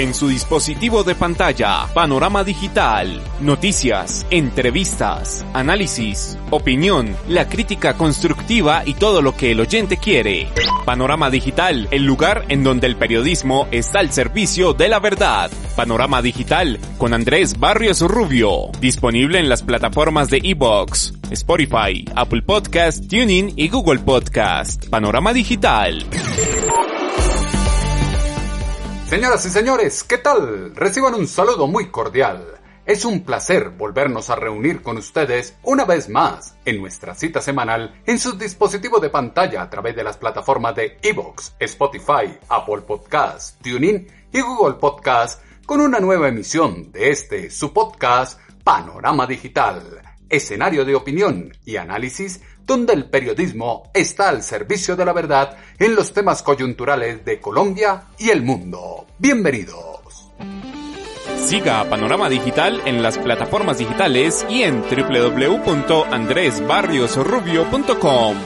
En su dispositivo de pantalla, Panorama Digital. Noticias, entrevistas, análisis, opinión, la crítica constructiva y todo lo que el oyente quiere. Panorama Digital, el lugar en donde el periodismo está al servicio de la verdad. Panorama Digital, con Andrés Barrios Rubio. Disponible en las plataformas de iVoox, Spotify, Apple Podcast, TuneIn y Google Podcast. Panorama Digital. Señoras y señores, ¿qué tal? Reciban un saludo muy cordial. Es un placer volvernos a reunir con ustedes una vez más en nuestra cita semanal en su dispositivo de pantalla a través de las plataformas de iVoox, Spotify, Apple Podcast, TuneIn y Google Podcast con una nueva emisión de su podcast Panorama Digital, escenario de opinión y análisis donde el periodismo está al servicio de la verdad en los temas coyunturales de Colombia y el mundo. Bienvenidos. Siga a Panorama Digital en las plataformas digitales y en www.andresbarriosrubio.com.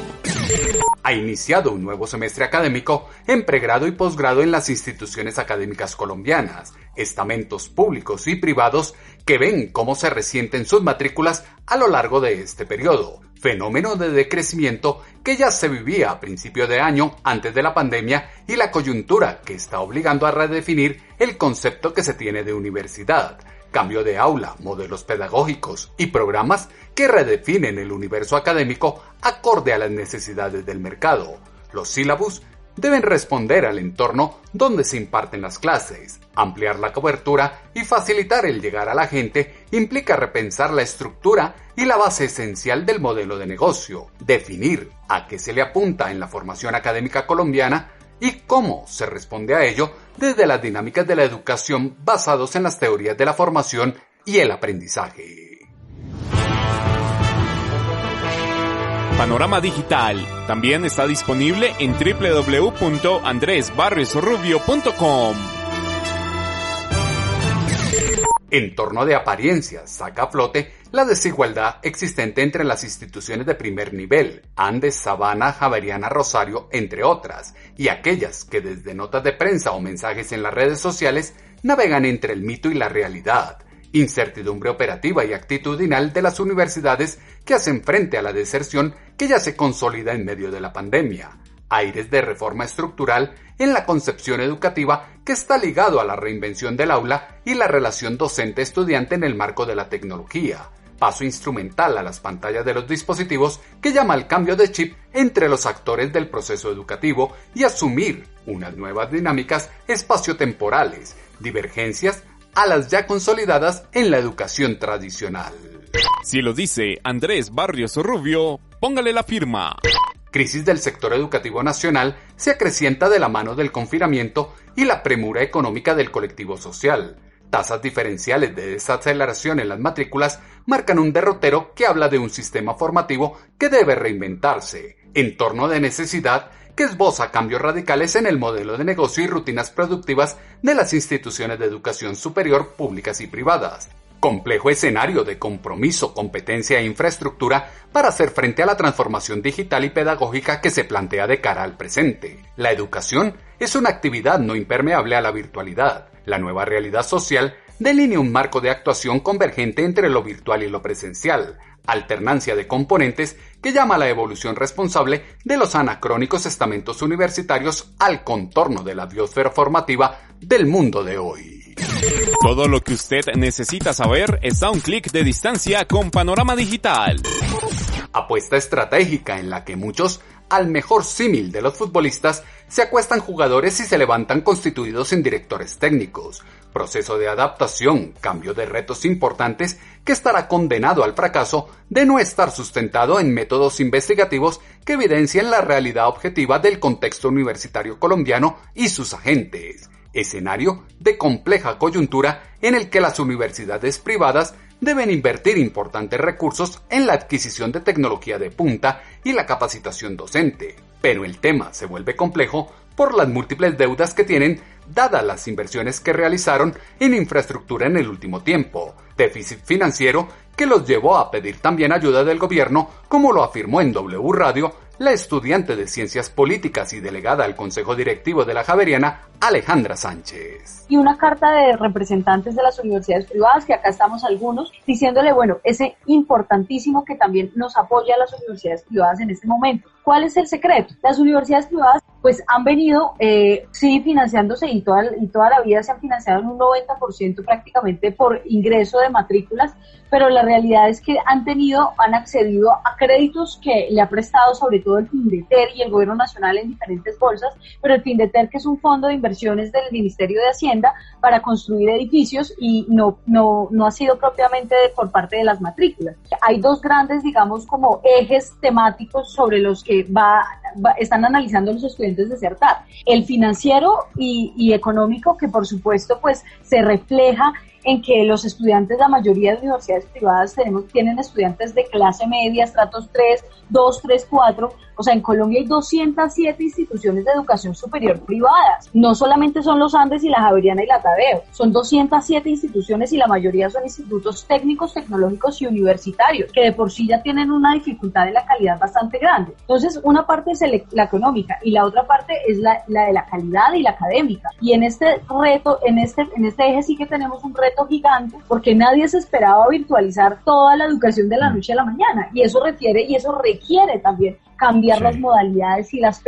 Ha iniciado un nuevo semestre académico en pregrado y posgrado en las instituciones académicas colombianas, estamentos públicos y privados que ven cómo se resienten sus matrículas a lo largo de este periodo, fenómeno de decrecimiento que ya se vivía a principio de año antes de la pandemia y la coyuntura que está obligando a redefinir el concepto que se tiene de universidad. Cambio de aula, modelos pedagógicos y programas que redefinen el universo académico acorde a las necesidades del mercado. Los sílabus deben responder al entorno donde se imparten las clases. Ampliar la cobertura y facilitar el llegar a la gente implica repensar la estructura y la base esencial del modelo de negocio, definir a qué se le apunta en la formación académica colombiana y cómo se responde a ello desde las dinámicas de la educación basados en las teorías de la formación y el aprendizaje. Panorama Digital también está disponible en www.andresbarriosrubio.com. Entorno de apariencias saca a flote la desigualdad existente entre las instituciones de primer nivel, Andes, Sabana, Javeriana, Rosario, entre otras, y aquellas que desde notas de prensa o mensajes en las redes sociales navegan entre el mito y la realidad. Incertidumbre operativa y actitudinal de las universidades que hacen frente a la deserción que ya se consolida en medio de la pandemia. Aires de reforma estructural en la concepción educativa que está ligado a la reinvención del aula y la relación docente-estudiante en el marco de la tecnología. Paso instrumental a las pantallas de los dispositivos que llama al cambio de chip entre los actores del proceso educativo y asumir unas nuevas dinámicas espaciotemporales, divergencias a las ya consolidadas en la educación tradicional. Si lo dice Andrés Barrios Rubio, póngale la firma. Crisis del sector educativo nacional se acrecienta de la mano del confinamiento y la premura económica del colectivo social. Tasas diferenciales de desaceleración en las matrículas marcan un derrotero que habla de un sistema formativo que debe reinventarse, entorno de necesidad que esboza cambios radicales en el modelo de negocio y rutinas productivas de las instituciones de educación superior públicas y privadas. Complejo escenario de compromiso, competencia e infraestructura para hacer frente a la transformación digital y pedagógica que se plantea de cara al presente. La educación es una actividad no impermeable a la virtualidad. La nueva realidad social delinea un marco de actuación convergente entre lo virtual y lo presencial, alternancia de componentes que llama a la evolución responsable de los anacrónicos estamentos universitarios al contorno de la biosfera formativa del mundo de hoy. Todo lo que usted necesita saber está a un clic de distancia con Panorama Digital. Apuesta estratégica en la que muchos, al mejor símil de los futbolistas, se acuestan jugadores y se levantan constituidos en directores técnicos. Proceso de adaptación, cambio de retos importantes que estará condenado al fracaso de no estar sustentado en métodos investigativos que evidencien la realidad objetiva del contexto universitario colombiano y sus agentes. Escenario de compleja coyuntura en el que las universidades privadas deben invertir importantes recursos en la adquisición de tecnología de punta y la capacitación docente. Pero el tema se vuelve complejo por las múltiples deudas que tienen dadas las inversiones que realizaron en infraestructura en el último tiempo, déficit financiero que los llevó a pedir también ayuda del gobierno, como lo afirmó en W Radio la estudiante de Ciencias Políticas y delegada al Consejo Directivo de la Javeriana, Alejandra Sánchez. Y una carta de representantes de las universidades privadas, que acá estamos algunos, diciéndole, bueno, es importantísimo que también nos apoye a las universidades privadas en este momento. ¿Cuál es el secreto? Las universidades privadas pues han venido sí financiándose y toda la vida se han financiado en un 90% prácticamente por ingreso de matrículas, pero la realidad es que han accedido a créditos que le ha prestado sobre todo el Findeter y el Gobierno Nacional en diferentes bolsas, pero el Findeter, que es un fondo de inversiones del Ministerio de Hacienda para construir edificios, y no ha sido propiamente por parte de las matrículas. Hay dos grandes, digamos, como ejes temáticos sobre los que están analizando los estudiantes de CERTAT: el financiero y económico, que por supuesto pues se refleja en que los estudiantes, la mayoría de universidades privadas tienen estudiantes de clase media, estratos 3, 2, 3, 4, o sea, en Colombia hay 207 instituciones de educación superior privadas. No solamente son los Andes y la Javeriana y la Tadeo, son 207 instituciones y la mayoría son institutos técnicos, tecnológicos y universitarios, que de por sí ya tienen una dificultad de la calidad bastante grande. Entonces, una parte es la económica y la otra parte es la de la calidad y la académica. Y en este reto, en este eje sí que tenemos un reto gigante, porque nadie se esperaba virtualizar toda la educación de la noche a la mañana, y eso requiere también cambiar las modalidades y las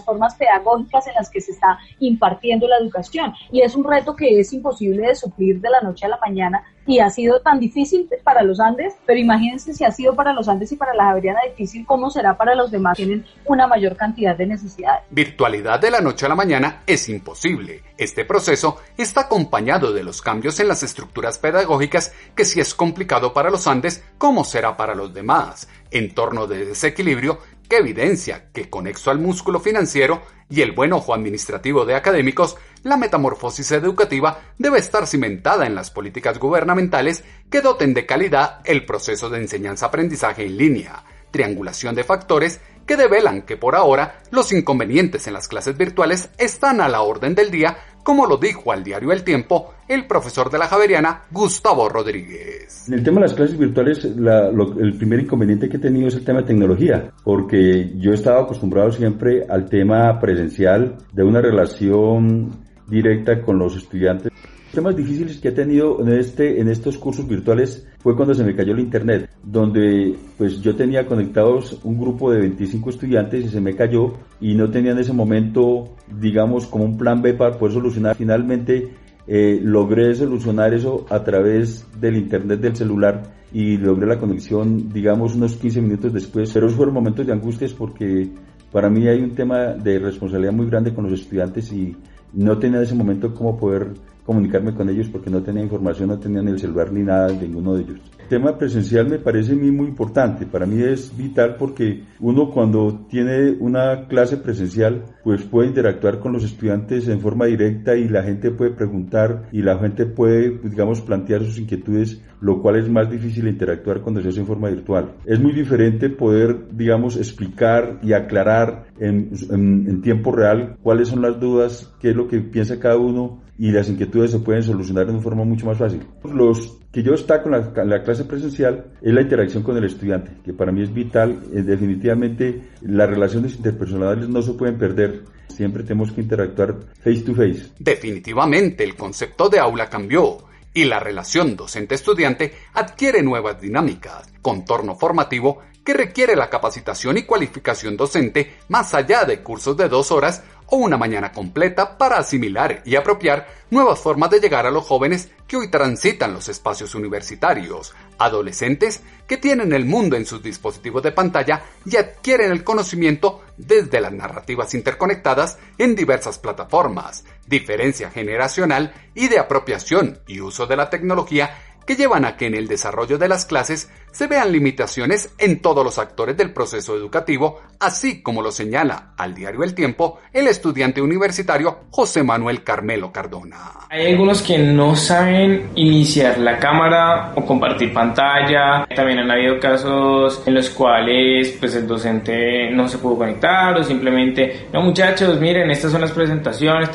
formas pedagógicas en las que se está impartiendo la educación, y es un reto que es imposible de suplir de la noche a la mañana, y ha sido tan difícil para los Andes, pero imagínense si ha sido para los Andes y para la Javeriana difícil, ¿cómo será para los demás? Tienen una mayor cantidad de necesidades. Virtualidad de la noche a la mañana es imposible. Este proceso está acompañado de los cambios en las estructuras pedagógicas, que si es complicado para los Andes, ¿cómo será para los demás? Entorno de desequilibrio que evidencia que, conexo al músculo financiero y el buen ojo administrativo de académicos, la metamorfosis educativa debe estar cimentada en las políticas gubernamentales que doten de calidad el proceso de enseñanza-aprendizaje en línea, triangulación de factores que develan que por ahora los inconvenientes en las clases virtuales están a la orden del día, como lo dijo al diario El Tiempo el profesor de la Javeriana, Gustavo Rodríguez. En el tema de las clases virtuales, el primer inconveniente que he tenido es el tema de tecnología, porque yo estaba acostumbrado siempre al tema presencial, de una relación directa con los estudiantes. Los temas difíciles que he tenido en estos cursos virtuales fue cuando se me cayó el internet, donde pues yo tenía conectados un grupo de 25 estudiantes y se me cayó, y no tenía en ese momento, digamos, como un plan B para poder solucionar. Finalmente logré solucionar eso a través del internet del celular y logré la conexión, digamos, unos 15 minutos después, pero esos fueron momentos de angustias, porque para mí hay un tema de responsabilidad muy grande con los estudiantes y no tenía en ese momento cómo poder comunicarme con ellos, porque no tenía información, no tenían el celular ni nada de ninguno de ellos. El tema presencial me parece a mí muy importante, para mí es vital, porque uno cuando tiene una clase presencial pues puede interactuar con los estudiantes en forma directa y la gente puede preguntar y la gente puede, digamos, plantear sus inquietudes, lo cual es más difícil interactuar cuando se hace en forma virtual. Es muy diferente poder, digamos, explicar y aclarar en tiempo real cuáles son las dudas, qué es lo que piensa cada uno, y las inquietudes se pueden solucionar de una forma mucho más fácil. Los que yo destaco en la clase presencial es la interacción con el estudiante, que para mí es vital. Definitivamente las relaciones interpersonales no se pueden perder. Siempre tenemos que interactuar face to face. Definitivamente el concepto de aula cambió y la relación docente-estudiante adquiere nuevas dinámicas, contorno formativo que requiere la capacitación y cualificación docente más allá de cursos de 2 horas o una mañana completa para asimilar y apropiar nuevas formas de llegar a los jóvenes que hoy transitan los espacios universitarios, adolescentes que tienen el mundo en sus dispositivos de pantalla y adquieren el conocimiento desde las narrativas interconectadas en diversas plataformas, diferencia generacional y de apropiación y uso de la tecnología que llevan a que en el desarrollo de las clases se vean limitaciones en todos los actores del proceso educativo, así como lo señala al diario El Tiempo el estudiante universitario José Manuel Carmelo Cardona. Hay algunos que no saben iniciar la cámara o compartir pantalla. También han habido casos en los cuales pues el docente no se pudo conectar o simplemente, no muchachos, miren, estas son las presentaciones,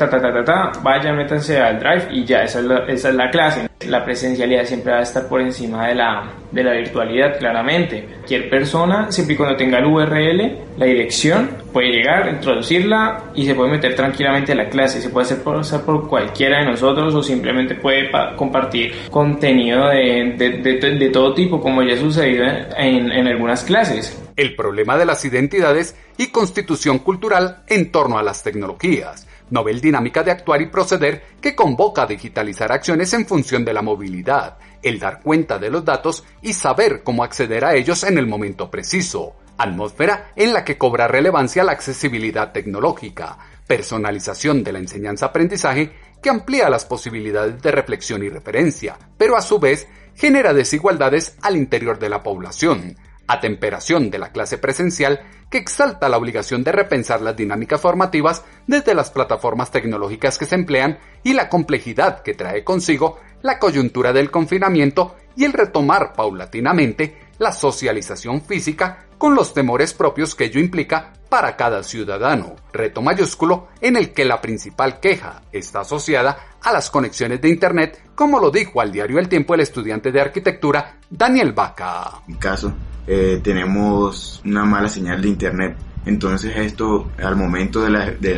vayan, métanse al Drive y ya, esa es la clase. La presencialidad siempre va a estar por encima de la virtualidad, claramente. Cualquier persona, siempre y cuando tenga el URL, la dirección, puede llegar, introducirla y se puede meter tranquilamente a la clase. Se puede hacer pasar por cualquiera de nosotros o simplemente puede compartir contenido de todo tipo, como ya ha sucedido en algunas clases. El problema de las identidades y constitución cultural en torno a las tecnologías. Novel dinámica de actuar y proceder que convoca a digitalizar acciones en función de la movilidad, el dar cuenta de los datos y saber cómo acceder a ellos en el momento preciso. Atmósfera en la que cobra relevancia la accesibilidad tecnológica, personalización de la enseñanza-aprendizaje que amplía las posibilidades de reflexión y referencia, pero a su vez genera desigualdades al interior de la población. Atemperación de la clase presencial que exalta la obligación de repensar las dinámicas formativas desde las plataformas tecnológicas que se emplean y la complejidad que trae consigo la coyuntura del confinamiento y el retomar paulatinamente la socialización física con los temores propios que ello implica para cada ciudadano. Reto mayúsculo en el que la principal queja está asociada a las conexiones de Internet, como lo dijo al diario El Tiempo el estudiante de arquitectura Daniel Vaca. En caso, tenemos una mala señal de Internet. Entonces esto, al momento de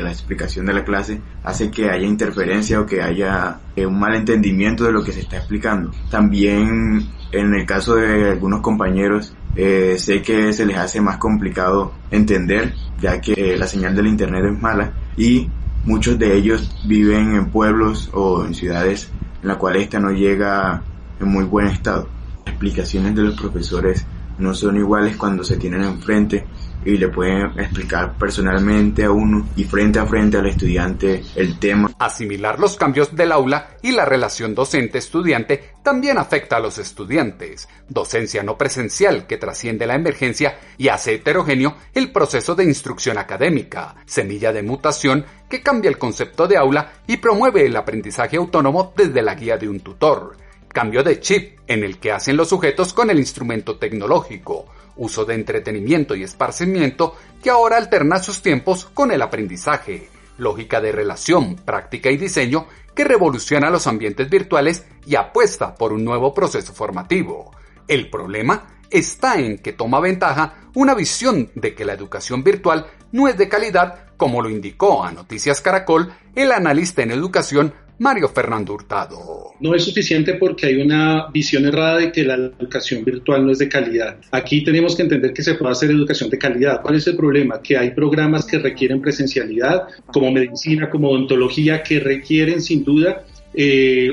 la explicación de la clase, hace que haya interferencia o que haya un malentendimiento de lo que se está explicando. También, en el caso de algunos compañeros, sé que se les hace más complicado entender, ya que la señal del Internet es mala y muchos de ellos viven en pueblos o en ciudades en las cuales esta no llega en muy buen estado. Las explicaciones de los profesores no son iguales cuando se tienen enfrente y le pueden explicar personalmente a uno y frente a frente al estudiante el tema. Asimilar los cambios del aula y la relación docente-estudiante también afecta a los estudiantes. Docencia no presencial que trasciende la emergencia y hace heterogéneo el proceso de instrucción académica. Semilla de mutación que cambia el concepto de aula y promueve el aprendizaje autónomo desde la guía de un tutor. Cambio de chip en el que hacen los sujetos con el instrumento tecnológico. Uso de entretenimiento y esparcimiento que ahora alterna sus tiempos con el aprendizaje. Lógica de relación, práctica y diseño que revoluciona los ambientes virtuales y apuesta por un nuevo proceso formativo. El problema está en que toma ventaja una visión de que la educación virtual no es de calidad, como lo indicó a Noticias Caracol el analista en educación Mario Fernando Hurtado. No es suficiente porque hay una visión errada de que la educación virtual no es de calidad. Aquí tenemos que entender que se puede hacer educación de calidad. ¿Cuál es el problema? Que hay programas que requieren presencialidad, como medicina, como odontología, que requieren sin duda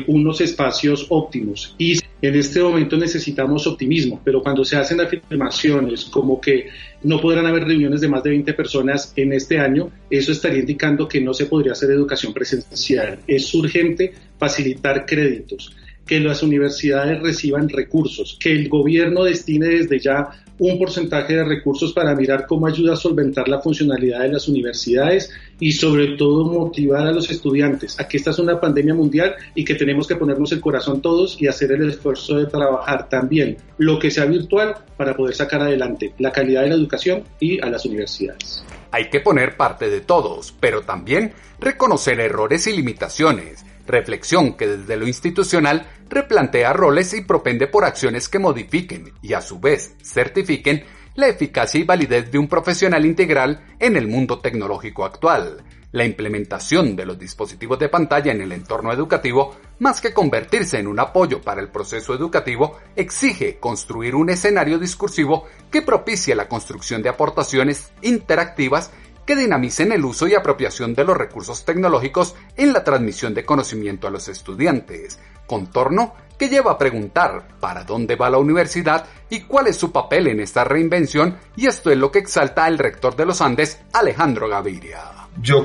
unos espacios óptimos. Y en este momento necesitamos optimismo, pero cuando se hacen afirmaciones como que no podrán haber reuniones de más de 20 personas en este año, eso estaría indicando que no se podría hacer educación presencial. Es urgente facilitar créditos, que las universidades reciban recursos, que el gobierno destine desde ya un porcentaje de recursos para mirar cómo ayuda a solventar la funcionalidad de las universidades y sobre todo motivar a los estudiantes a que esta es una pandemia mundial y que tenemos que ponernos el corazón todos y hacer el esfuerzo de trabajar también lo que sea virtual para poder sacar adelante la calidad de la educación y a las universidades. Hay que poner parte de todos, pero también reconocer errores y limitaciones. Reflexión que desde lo institucional replantea roles y propende por acciones que modifiquen y a su vez certifiquen la eficacia y validez de un profesional integral en el mundo tecnológico actual. La implementación de los dispositivos de pantalla en el entorno educativo, más que convertirse en un apoyo para el proceso educativo, exige construir un escenario discursivo que propicie la construcción de aportaciones interactivas que dinamicen el uso y apropiación de los recursos tecnológicos en la transmisión de conocimiento a los estudiantes, contorno que lleva a preguntar ¿para dónde va la universidad y cuál es su papel en esta reinvención? Y esto es lo que exalta el rector de los Andes, Alejandro Gaviria. Yo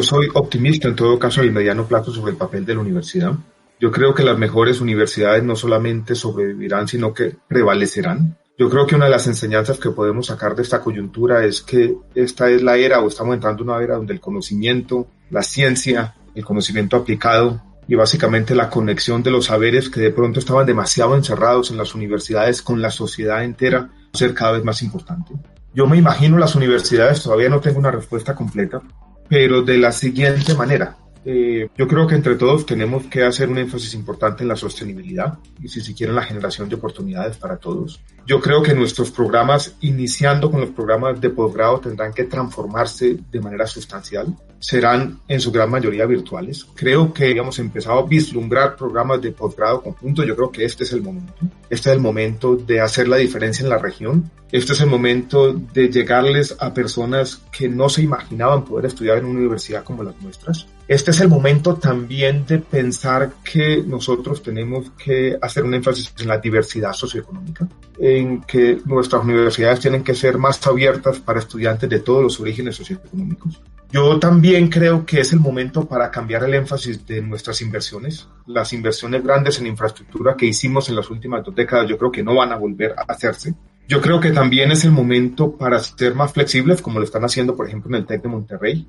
soy optimista en todo caso a mediano plazo sobre el papel de la universidad. Yo creo que las mejores universidades no solamente sobrevivirán, sino que prevalecerán. Yo creo que una de las enseñanzas que podemos sacar de esta coyuntura es que esta es la era, o estamos entrando en una era donde el conocimiento, la ciencia, el conocimiento aplicado y básicamente la conexión de los saberes que de pronto estaban demasiado encerrados en las universidades con la sociedad entera, va a ser cada vez más importante. Yo me imagino las universidades, todavía no tengo una respuesta completa, pero de la siguiente manera. Yo creo que entre todos tenemos que hacer un énfasis importante en la sostenibilidad y si se quiere en la generación de oportunidades para todos. Yo creo que nuestros programas, iniciando con los programas de posgrado, tendrán que transformarse de manera sustancial. Serán en su gran mayoría virtuales. Creo que hemos empezado a vislumbrar programas de posgrado conjuntos. Yo creo que este es el momento. Este es el momento de hacer la diferencia en la región. Este es el momento de llegarles a personas que no se imaginaban poder estudiar en una universidad como las nuestras. Este es el momento también de pensar que nosotros tenemos que hacer un énfasis en la diversidad socioeconómica, en que nuestras universidades tienen que ser más abiertas para estudiantes de todos los orígenes socioeconómicos. Yo también creo que es el momento para cambiar el énfasis de nuestras inversiones. Las inversiones grandes en infraestructura que hicimos en las últimas 2 décadas, yo creo que no van a volver a hacerse. Yo creo que también es el momento para ser más flexibles, como lo están haciendo, por ejemplo, en el TEC de Monterrey.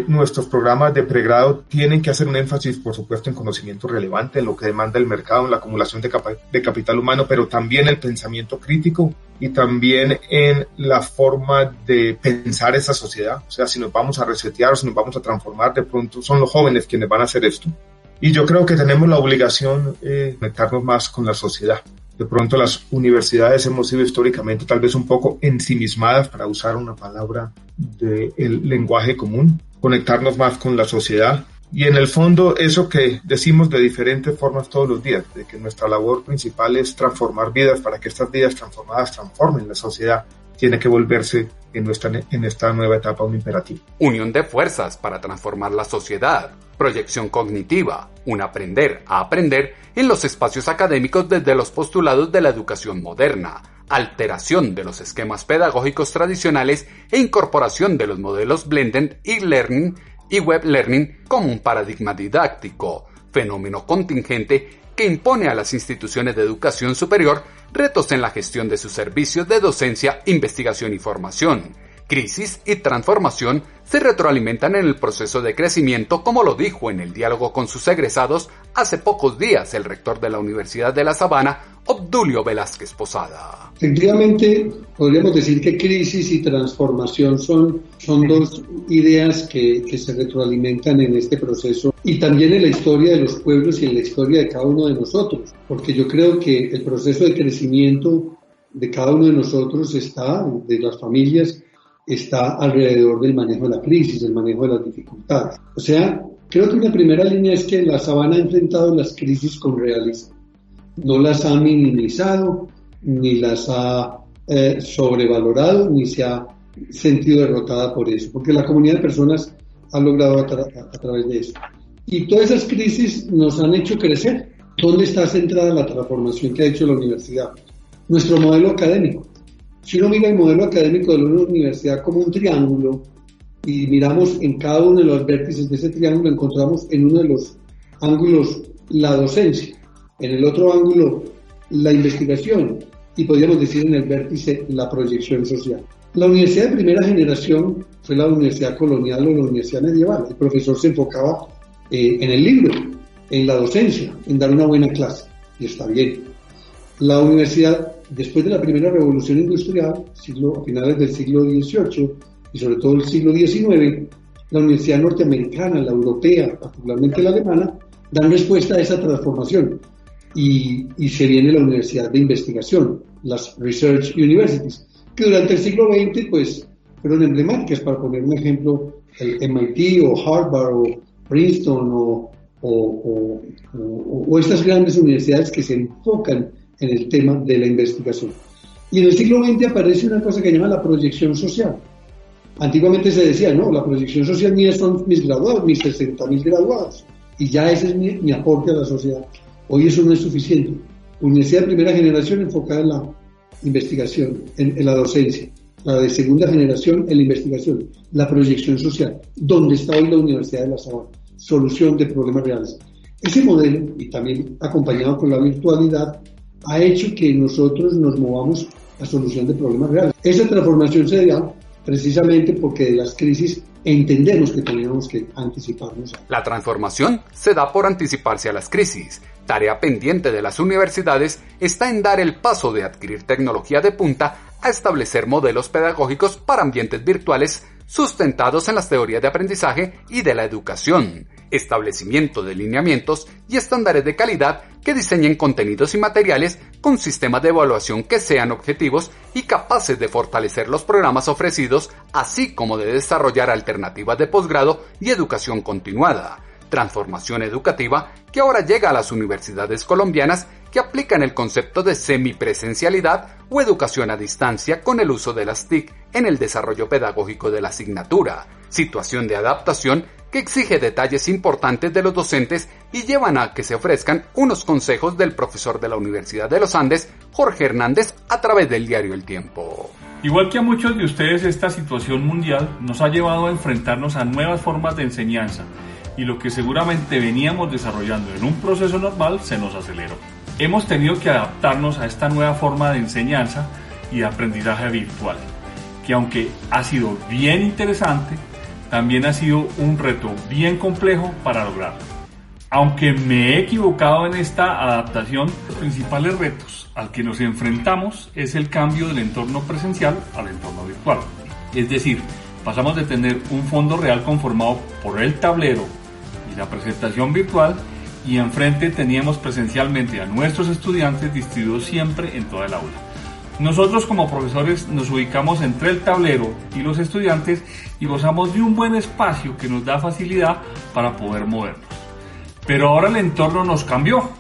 Nuestros programas de pregrado tienen que hacer un énfasis, por supuesto, en conocimiento relevante, en lo que demanda el mercado, en la acumulación de capital humano, pero también el pensamiento crítico y también en la forma de pensar esa sociedad. O sea, si nos vamos a resetear o si nos vamos a transformar, de pronto son los jóvenes quienes van a hacer esto. Y yo creo que tenemos la obligación de conectarnos más con la sociedad. De pronto las universidades hemos sido históricamente tal vez un poco ensimismadas, para usar una palabra del lenguaje común, conectarnos más con la sociedad. Y en el fondo eso que decimos de diferentes formas todos los días, de que nuestra labor principal es transformar vidas para que estas vidas transformadas transformen la sociedad, tiene que volverse en esta nueva etapa un imperativo. Unión de fuerzas para transformar la sociedad, proyección cognitiva, un aprender a aprender en los espacios académicos desde los postulados de la educación moderna, alteración de los esquemas pedagógicos tradicionales e incorporación de los modelos blended e-learning y web learning como un paradigma didáctico, fenómeno contingente que impone a las instituciones de educación superior retos en la gestión de sus servicios de docencia, investigación y formación. Crisis y transformación se retroalimentan en el proceso de crecimiento, como lo dijo en el diálogo con sus egresados hace pocos días el rector de la Universidad de La Sabana, Obdulio Velázquez Posada. Efectivamente, podríamos decir que crisis y transformación son 2 ideas que se retroalimentan en este proceso y también en la historia de los pueblos y en la historia de cada uno de nosotros, porque yo creo que el proceso de crecimiento de cada uno de nosotros de las familias, está alrededor del manejo de la crisis, del manejo de las dificultades. O sea, creo que una primera línea es que La Sabana ha enfrentado las crisis con realismo. No las ha minimizado, ni las ha sobrevalorado, ni se ha sentido derrotada por eso, porque la comunidad de personas ha logrado a través de eso. Y todas esas crisis nos han hecho crecer. ¿Dónde está centrada la transformación que ha hecho la universidad? Nuestro modelo académico. Si uno mira el modelo académico de una universidad como un triángulo y miramos en cada uno de los vértices de ese triángulo, encontramos en uno de los ángulos la docencia, en el otro ángulo la investigación y podríamos decir en el vértice la proyección social. La universidad de primera generación fue la universidad colonial o la universidad medieval. El profesor se enfocaba en el libro, en la docencia, en dar una buena clase, y está bien. La universidad, después de la primera revolución industrial, a finales del siglo XVIII y sobre todo el siglo XIX, la universidad norteamericana, la europea, particularmente la alemana, dan respuesta a esa transformación y se viene la universidad de investigación, las Research Universities, que durante el siglo XX pues, fueron emblemáticas. Para poner un ejemplo, el MIT o Harvard o Princeton o estas grandes universidades que se enfocan en el tema de la investigación. Y en el siglo XX aparece una cosa que se llama la proyección social. Antiguamente se decía, no, la proyección social mía son mis graduados, mis 60.000 graduados, y ya ese es mi aporte a la sociedad. Hoy eso no es suficiente. Universidad de primera generación enfocada en la investigación, en la docencia. La de segunda generación en la investigación, la proyección social. ¿Dónde está hoy la Universidad de La Sabana? Solución de problemas reales. Ese modelo, y también acompañado con la virtualidad, ha hecho que nosotros nos movamos a solución de problemas reales. Esa transformación se da precisamente porque de las crisis entendemos que teníamos que anticiparnos. La transformación se da por anticiparse a las crisis. Tarea pendiente de las universidades está en dar el paso de adquirir tecnología de punta a establecer modelos pedagógicos para ambientes virtuales sustentados en las teorías de aprendizaje y de la educación. establecimiento de lineamientos y estándares de calidad que diseñen contenidos y materiales con sistemas de evaluación que sean objetivos y capaces de fortalecer los programas ofrecidos, así como de desarrollar alternativas de posgrado y educación continuada. Transformación educativa que ahora llega a las universidades colombianas que aplican el concepto de semipresencialidad o educación a distancia con el uso de las TIC en el desarrollo pedagógico de la asignatura, situación de adaptación que exige detalles importantes de los docentes y llevan a que se ofrezcan unos consejos del profesor de la Universidad de los Andes, Jorge Hernández, a través del diario El Tiempo. Igual que a muchos de ustedes, esta situación mundial nos ha llevado a enfrentarnos a nuevas formas de enseñanza y lo que seguramente veníamos desarrollando en un proceso normal se nos aceleró. Hemos tenido que adaptarnos a esta nueva forma de enseñanza y de aprendizaje virtual, que aunque ha sido bien interesante, también ha sido un reto bien complejo para lograrlo. Aunque me he equivocado en esta adaptación, los principales retos al que nos enfrentamos es el cambio del entorno presencial al entorno virtual. Es decir, pasamos de tener un fondo real conformado por el tablero y la presentación virtual y enfrente teníamos presencialmente a nuestros estudiantes distribuidos siempre en toda el aula. Nosotros como profesores nos ubicamos entre el tablero y los estudiantes y gozamos de un buen espacio que nos da facilidad para poder movernos. Pero ahora el entorno nos cambió.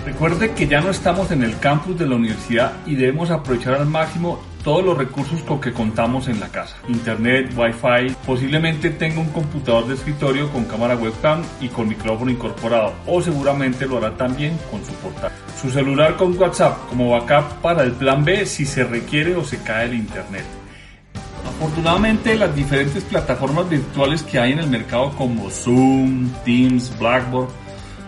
Recuerde que ya no estamos en el campus de la universidad y debemos aprovechar al máximo todos los recursos con que contamos en la casa. Internet, Wi-Fi, posiblemente tenga un computador de escritorio con cámara webcam y con micrófono incorporado, o seguramente lo hará también con su portátil. Su celular con WhatsApp como backup para el plan B si se requiere o se cae el internet. Afortunadamente, las diferentes plataformas virtuales que hay en el mercado como Zoom, Teams, Blackboard,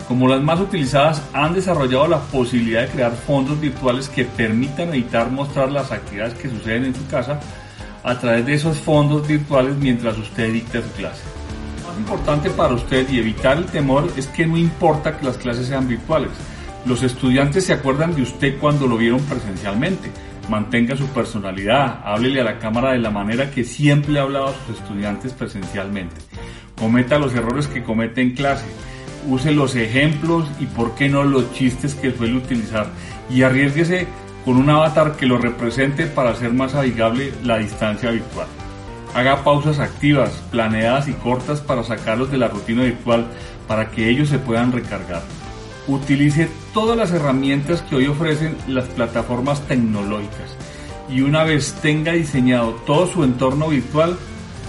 como las más utilizadas, han desarrollado la posibilidad de crear fondos virtuales que permitan evitar mostrar las actividades que suceden en su casa a través de esos fondos virtuales mientras usted dicta su clase. Lo más importante para usted y evitar el temor es que no importa que las clases sean virtuales. Los estudiantes se acuerdan de usted cuando lo vieron presencialmente. Mantenga su personalidad, háblele a la cámara de la manera que siempre le ha hablado a sus estudiantes presencialmente. Cometa los errores que comete en clase. Use los ejemplos y por qué no los chistes que suele utilizar y arriésguese con un avatar que lo represente para hacer más amigable la distancia virtual. Haga pausas activas, planeadas y cortas para sacarlos de la rutina virtual para que ellos se puedan recargar. Utilice todas las herramientas que hoy ofrecen las plataformas tecnológicas y una vez tenga diseñado todo su entorno virtual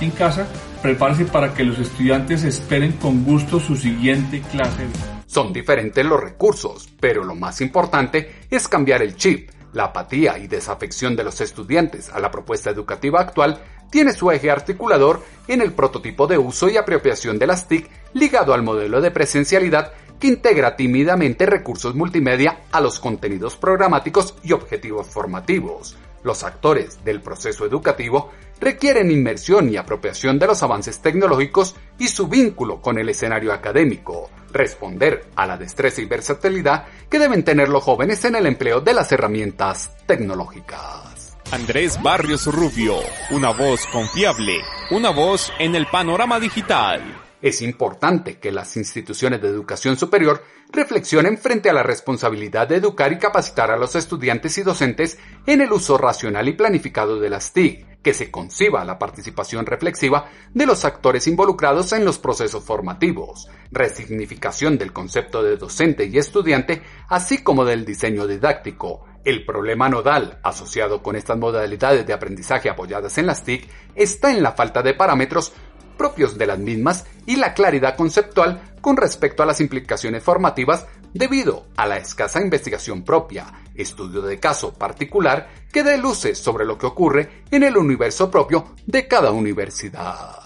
en casa, prepárese para que los estudiantes esperen con gusto su siguiente clase. Son diferentes los recursos, pero lo más importante es cambiar el chip. La apatía y desafección de los estudiantes a la propuesta educativa actual tiene su eje articulador en el prototipo de uso y apropiación de las TIC ligado al modelo de presencialidad que integra tímidamente recursos multimedia a los contenidos programáticos y objetivos formativos. Los actores del proceso educativo requieren inmersión y apropiación de los avances tecnológicos y su vínculo con el escenario académico, responder a la destreza y versatilidad que deben tener los jóvenes en el empleo de las herramientas tecnológicas. Andrés Barrios Rubio, una voz confiable, una voz en el panorama digital. Es importante que las instituciones de educación superior reflexionen frente a la responsabilidad de educar y capacitar a los estudiantes y docentes en el uso racional y planificado de las TIC, que se conciba la participación reflexiva de los actores involucrados en los procesos formativos, resignificación del concepto de docente y estudiante, así como del diseño didáctico. El problema nodal asociado con estas modalidades de aprendizaje apoyadas en las TIC está en la falta de parámetros propios de las mismas y la claridad conceptual con respecto a las implicaciones formativas debido a la escasa investigación propia, estudio de caso particular que dé luces sobre lo que ocurre en el universo propio de cada universidad.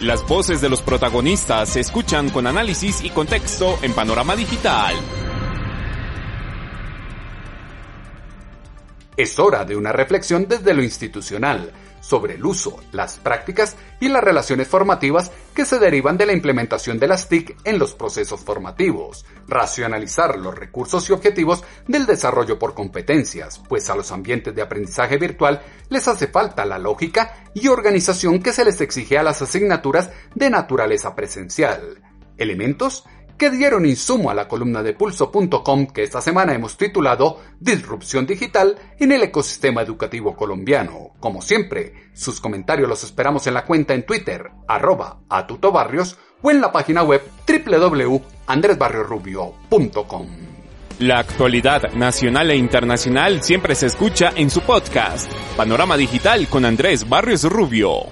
Las voces de los protagonistas se escuchan con análisis y contexto en Panorama Digital. Es hora de una reflexión desde lo institucional sobre el uso, las prácticas y las relaciones formativas que se derivan de la implementación de las TIC en los procesos formativos, racionalizar los recursos y objetivos del desarrollo por competencias, pues a los ambientes de aprendizaje virtual les hace falta la lógica y organización que se les exige a las asignaturas de naturaleza presencial. elementos que dieron insumo a la columna de Pulso.com que esta semana hemos titulado Disrupción Digital en el ecosistema educativo colombiano. Como siempre, sus comentarios los esperamos en la cuenta en Twitter, @atutobarrios, o en la página web www.andresbarriosrubio.com. La actualidad nacional e internacional siempre se escucha en su podcast, Panorama Digital con Andrés Barrios Rubio.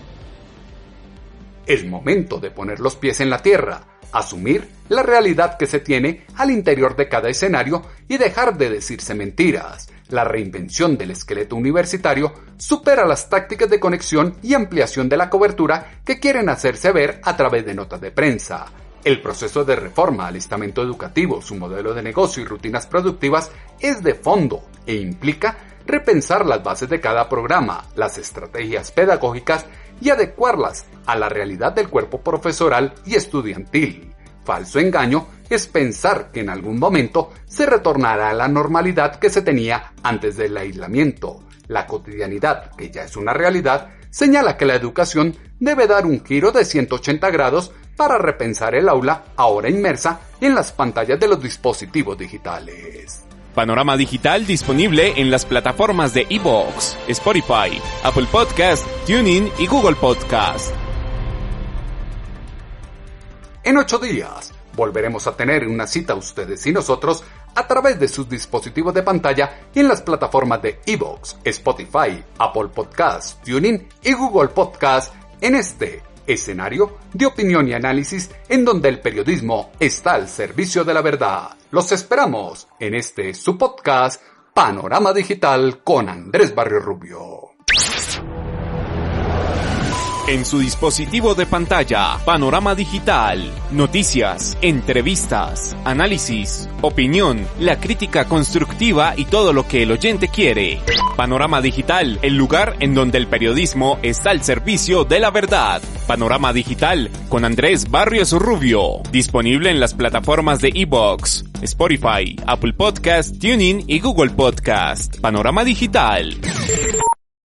Es momento de poner los pies en la tierra, asumir la realidad que se tiene al interior de cada escenario y dejar de decirse mentiras. La reinvención del esqueleto universitario supera las tácticas de conexión y ampliación de la cobertura que quieren hacerse ver a través de notas de prensa. El proceso de reforma al estamento educativo, su modelo de negocio y rutinas productivas es de fondo e implica repensar las bases de cada programa, las estrategias pedagógicas y adecuarlas a la realidad del cuerpo profesoral y estudiantil. Falso engaño es pensar que en algún momento se retornará a la normalidad que se tenía antes del aislamiento. La cotidianidad, que ya es una realidad, señala que la educación debe dar un giro de 180 grados para repensar el aula ahora inmersa en las pantallas de los dispositivos digitales. Panorama Digital disponible en las plataformas de iVoox, Spotify, Apple Podcast, TuneIn y Google Podcast. En 8 días volveremos a tener una cita ustedes y nosotros a través de sus dispositivos de pantalla en las plataformas de iVoox, Spotify, Apple Podcast, TuneIn y Google Podcast en este escenario de opinión y análisis en donde el periodismo está al servicio de la verdad. Los esperamos en este su podcast Panorama Digital con Andrés Barrios Rubio. En su dispositivo de pantalla, Panorama Digital, noticias, entrevistas, análisis, opinión, la crítica constructiva y todo lo que el oyente quiere. Panorama Digital, el lugar en donde el periodismo está al servicio de la verdad. Panorama Digital con Andrés Barrios Rubio, disponible en las plataformas de iVoox, Spotify, Apple Podcast, TuneIn y Google Podcast. Panorama Digital.